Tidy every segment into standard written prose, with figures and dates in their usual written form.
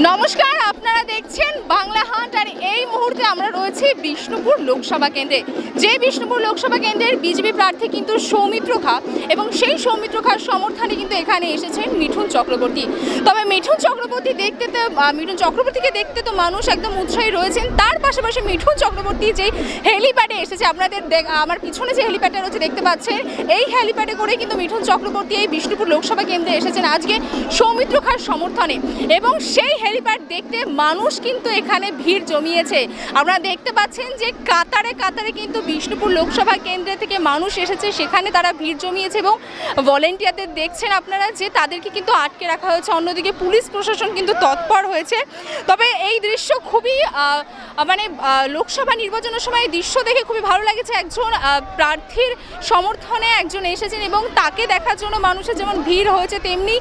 নমস্কার, আপনারা দেখছেন বাংলা হাট। আর এই মুহূর্তে আমরা রয়েছি বিষ্ণুপুর লোকসভা কেন্দ্রে। যে বিষ্ণুপুর লোকসভা কেন্দ্রের বিজেপি প্রার্থী কিন্তু সৌমিত্র খা, এবং সেই সৌমিত্র খার সমর্থনে কিন্তু এখানে এসেছেন মিঠুন চক্রবর্তী। তবে মিঠুন চক্রবর্তীকে দেখতে তো মানুষ একদম উৎসাহী রয়েছেন। তার পাশাপাশি মিঠুন চক্রবর্তী যে হেলিপ্যাডে এসেছে, আপনাদের আমার পিছনে যে হেলিপ্যাডটা রয়েছে দেখতে পাচ্ছেন, এই হেলিপ্যাডে করে কিন্তু মিঠুন চক্রবর্তী এই বিষ্ণুপুর লোকসভা কেন্দ্রে এসেছেন আজকে সৌমিত্র খার সমর্থনে। এবং সেই হেলিপ্যাড দেখতে মানুষ কিন্তু এখানে ভিড় জমিয়েছে। আপনারা দেখতে পাচ্ছেন যে কাতারে কাতারে কিন্তু বিষ্ণুপুর লোকসভা কেন্দ্র থেকে মানুষ এসেছে, সেখানে তারা ভিড় জমিয়েছে এবং ভলেন্টিয়ারদের দেখছেন আপনারা যে তাদেরকে কিন্তু আটকে রাখা হয়েছে। অন্যদিকে পুলিশ প্রশাসন কিন্তু তৎপর হয়েছে। তবে এই দৃশ্য খুবই লোকসভা নির্বাচনের সময় এই দৃশ্য দেখে খুবই ভালো লাগছে। একজন প্রার্থীর সমর্থনে একজন এসেছেন এবং তাকে দেখার জন্য মানুষের যেমন ভিড় হয়েছে, তেমনি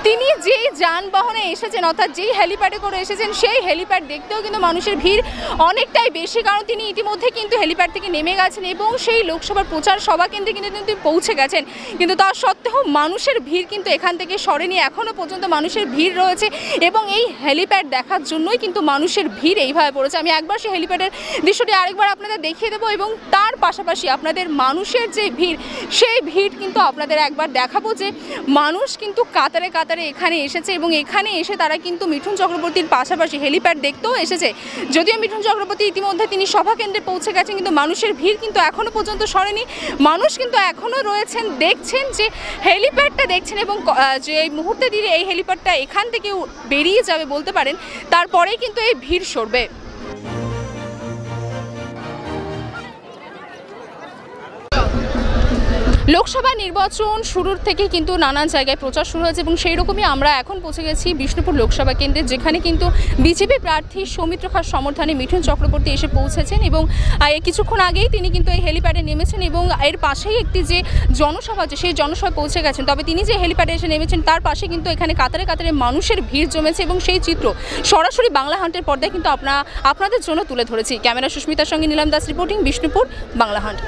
তিনি যেই যানবাহনে এসেছেন অর্থাৎ যেই হেলিপ্যাডে করে এসেছেন সেই হেলিপ্যাড দেখতেও কিন্তু মানুষের ভিড় অনেকটাই বেশি, কারণ তিনি ইতিমধ্যে কিন্তু হেলিপ্যাড থেকে নেমে গেছেন এবং সেই লোকসভার প্রচার সভা কেন্দ্রে কিন্তু পৌঁছে গেছেন। কিন্তু তা সত্ত্বেও মানুষের ভিড় কিন্তু এখান থেকে সরেনি, এখনও পর্যন্ত মানুষের ভিড় রয়েছে এবং এই হেলিপ্যাড দেখার জন্যই কিন্তু মানুষের ভিড় এইভাবে পড়েছে। আমি একবার সেই হেলিপ্যাডের দৃশ্যটি আরেকবার আপনাদের দেখিয়ে দেবো এবং তার পাশাপাশি আপনাদের মানুষের যে ভিড়, সেই ভিড় কিন্তু আপনাদের একবার দেখাবো যে মানুষ কিন্তু কাতারে কাতারে এখানে এসেছে এবং এখানে এসে তারা কিন্তু মিঠুন চক্রবর্তীর পাশাপাশি হেলিপ্যাড দেখতেও এসেছে। যদিও মিঠুন চক্রবর্তী ইতিমধ্যে তিনি সভা কেন্দ্রে পৌঁছে গেছেন, কিন্তু মানুষের ভিড় কিন্তু এখনও পর্যন্ত সরেনি। মানুষ কিন্তু এখনও রয়েছেন, দেখছেন যে হেলিপ্যাডটা দেখছেন এবং যে এই মুহূর্তে দিয়ে এই হেলিপ্যাডটা এখান থেকে বেরিয়ে যাবে বলতে পারেন, তারপরেই কিন্তু এই ভিড় সরবে। লোকসভা নির্বাচন শুরুর থেকে কিন্তু নানান জায়গায় প্রচার শুরু হয়েছে এবং সেই রকমই আমরা এখন পৌঁছে গেছি বিষ্ণুপুর লোকসভা কেন্দ্রে, যেখানে কিন্তু বিজেপি প্রার্থী সৌমিত্র খার সমর্থনে মিঠুন চক্রবর্তী এসে পৌঁছেছেন এবং কিছুক্ষণ আগেই তিনি কিন্তু এই হেলিপ্যাডে নেমেছেন এবং এর পাশেই একটি যে জনসভা আছে সেই জনসভায় পৌঁছে গেছেন। তবে তিনি যে হেলিপ্যাডে এসে নেমেছেন তার পাশে কিন্তু এখানে কাতারে কাতারে মানুষের ভিড় জমেছে এবং সেই চিত্র সরাসরি বাংলা হান্টের পর্দায় কিন্তু আপনাদের জন্য তুলে ধরেছি। ক্যামেরা সুস্মিতার সঙ্গে নীলাম দাস রিপোর্টিং, বিষ্ণুপুর, বাংলা হান্ট।